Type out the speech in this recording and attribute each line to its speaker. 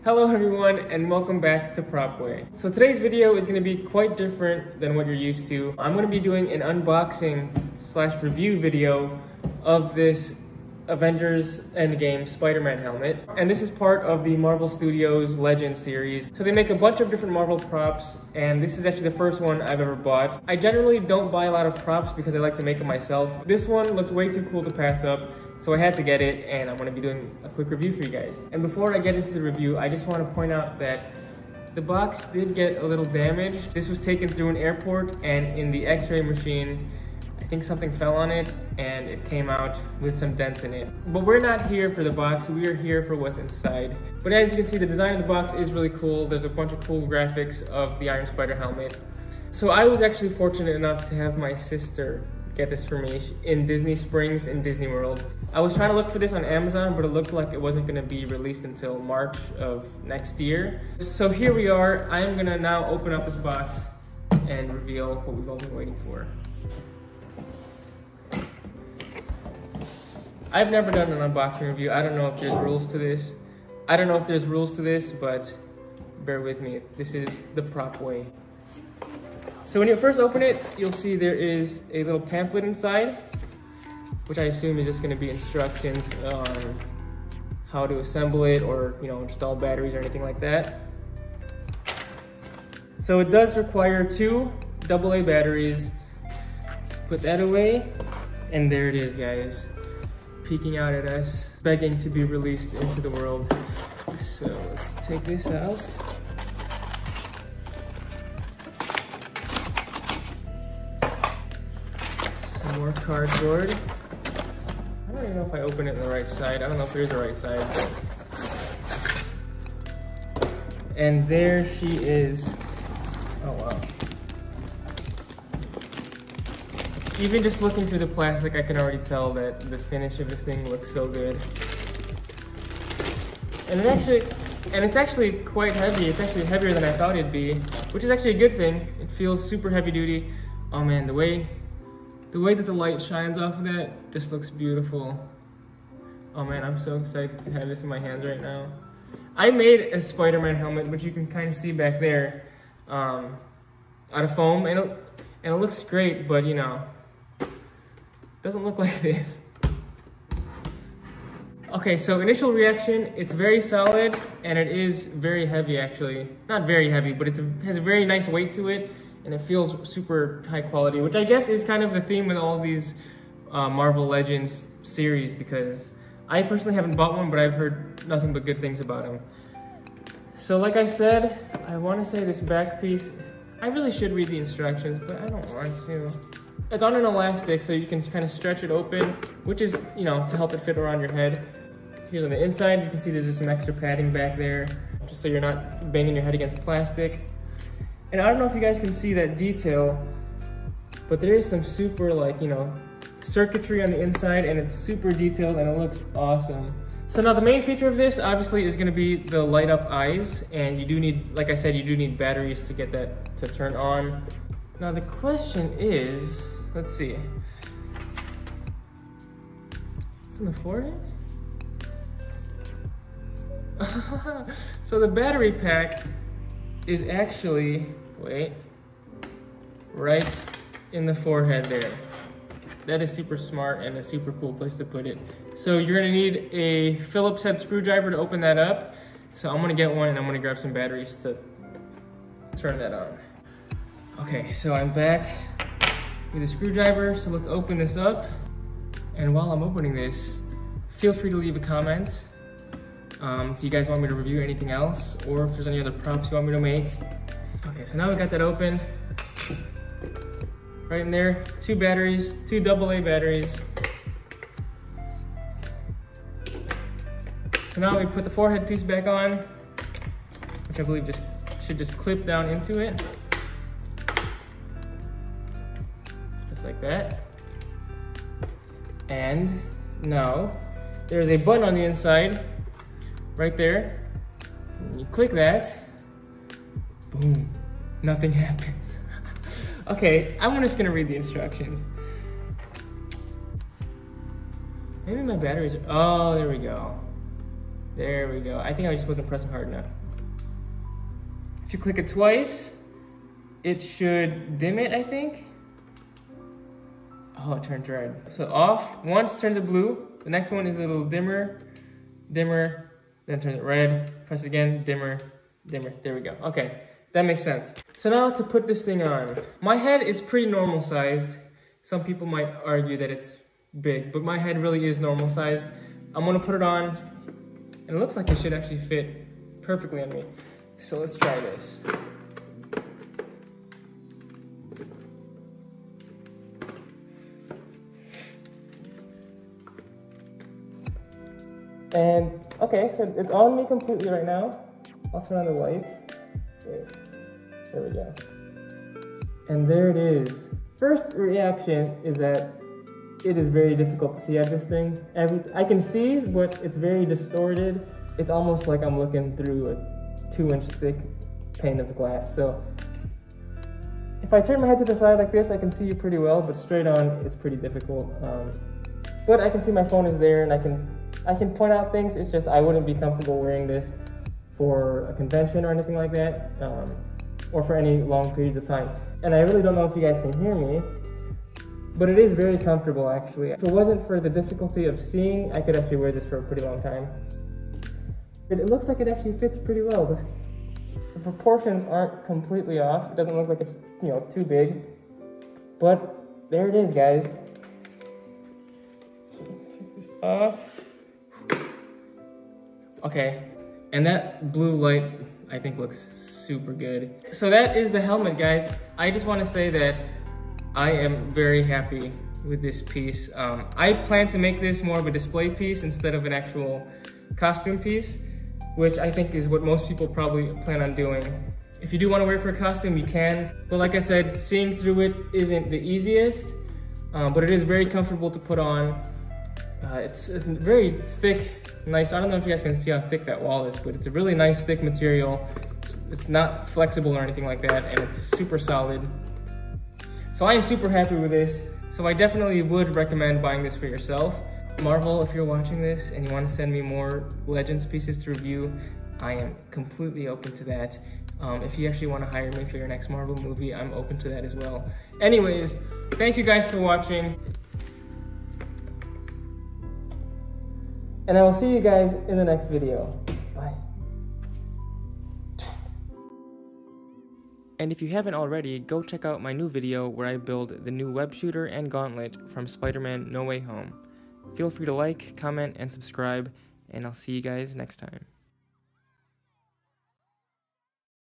Speaker 1: Hello everyone and welcome back to PropWay. So today's video is going to be quite different than what you're used to. I'm going to be doing an unboxing / review video of this Avengers Endgame Spider-Man helmet. And this is part of the Marvel Studios Legends series. So they make a bunch of different Marvel props, and this is actually the first one I've ever bought. I generally don't buy a lot of props because I like to make them myself. This one looked way too cool to pass up, so I had to get it, and I'm gonna be doing a quick review for you guys. And before I get into the review, I just want to point out that the box did get a little damaged. This was taken through an airport, and in the x-ray machine, I think something fell on it and it came out with some dents in it. But we're not here for the box, we are here for what's inside. But as you can see, the design of the box is really cool. There's a bunch of cool graphics of the Iron Spider helmet. So I was actually fortunate enough to have my sister get this for me in Disney Springs in Disney World. I was trying to look for this on Amazon, but it looked like it wasn't gonna be released until March of next year. So here we are. I am gonna now open up this box and reveal what we've all been waiting for. I've never done an unboxing review. I don't know if there's rules to this. But bear with me. This is the PropWay. So when you first open it, you'll see there is a little pamphlet inside, which I assume is just gonna be instructions on how to assemble it or, install batteries or anything like that. So it does require 2 AA batteries. Put that away, and there it is, guys. Peeking out at us, begging to be released into the world. So let's take this out. Some more cardboard. I don't even know if I open it on the right side. I don't know if there's a right side. But... And there she is. Oh wow. Even just looking through the plastic, I can already tell that the finish of this thing looks so good. And it's actually quite heavy. It's actually heavier than I thought it'd be, which is actually a good thing. It feels super heavy duty. Oh man, the way that the light shines off of that just looks beautiful. Oh man, I'm so excited to have this in my hands right now. I made a Spider-Man helmet, which you can kind of see back there, out of foam, and it looks great, but doesn't look like this. Okay, so initial reaction, it's very solid and it is very heavy actually. Not very heavy, but it has a very nice weight to it and it feels super high quality, which I guess is kind of the theme with all these Marvel Legends series, because I personally haven't bought one, but I've heard nothing but good things about them. So like I said, I want to say this back piece, I really should read the instructions, but I don't want to. It's on an elastic, so you can kind of stretch it open, which is, to help it fit around your head. Here's on the inside, you can see there's just some extra padding back there, just so you're not banging your head against plastic. And I don't know if you guys can see that detail, but there is some super, circuitry on the inside, and it's super detailed, and it looks awesome. So now the main feature of this, obviously, is gonna be the light up eyes, and you do need, like I said, you do need batteries to get that to turn on. Now the question is, let's see. It's on the forehead? So the battery pack is actually, right in the forehead there. That is super smart and a super cool place to put it. So you're gonna need a Phillips head screwdriver to open that up. So I'm gonna get one and I'm gonna grab some batteries to turn that on. Okay, so I'm back with a screwdriver, so let's open this up. And while I'm opening this, feel free to leave a comment if you guys want me to review anything else, or if there's any other props you want me to make. Okay, so now we got that open. Right in there, 2 batteries, 2 AA batteries. So now we put the forehead piece back on, which I believe should just clip down into it. Just like that. And now there's a button on the inside, right there. When you click that, boom, nothing happens. Okay, I'm just gonna read the instructions. Maybe my batteries are, oh, there we go. There we go. I think I just wasn't pressing hard enough. If you click it twice, it should dim it, I think. Oh, it turns red. So off, once turns it blue. The next one is a little dimmer, dimmer, then turns it red. Press again, dimmer, dimmer. There we go. Okay, that makes sense. So now to put this thing on. My head is pretty normal sized. Some people might argue that it's big, but my head really is normal sized. I'm gonna put it on, and it looks like it should actually fit perfectly on me. So let's try this. And okay, so it's on me completely right now. I'll turn on the lights. Wait, there we go. And there it is. First reaction is that it is very difficult to see at this thing. I can see, but it's very distorted. It's almost like I'm looking through a 2-inch thick pane of glass. So if I turn my head to the side like this, I can see you pretty well, but straight on, it's pretty difficult. But I can see my phone is there, and I can point out things. It's just I wouldn't be comfortable wearing this for a convention or anything like that, or for any long periods of time. And I really don't know if you guys can hear me, but it is very comfortable actually. If it wasn't for the difficulty of seeing, I could actually wear this for a pretty long time. It looks like it actually fits pretty well. The proportions aren't completely off. It doesn't look like it's, you know, too big, but there it is, guys. So take this off. Okay, and that blue light I think looks super good. So that is the helmet, guys. I just want to say that I am very happy with this piece. I plan to make this more of a display piece instead of an actual costume piece, which I think is what most people probably plan on doing. If you do want to wear it for a costume, you can. But like I said, seeing through it isn't the easiest, but it is very comfortable to put on. It's very thick, nice. I don't know if you guys can see how thick that wall is, but it's a really nice thick material. It's not flexible or anything like that, and it's super solid. So I am super happy with this. So I definitely would recommend buying this for yourself. Marvel, if you're watching this and you want to send me more Legends pieces to review, I am completely open to that. If you actually want to hire me for your next Marvel movie, I'm open to that as well. Anyways, thank you guys for watching. And I will see you guys in the next video. Bye. And if you haven't already, go check out my new video where I build the new web shooter and gauntlet from Spider-Man No Way Home. Feel free to like, comment, and subscribe, and I'll see you guys next time.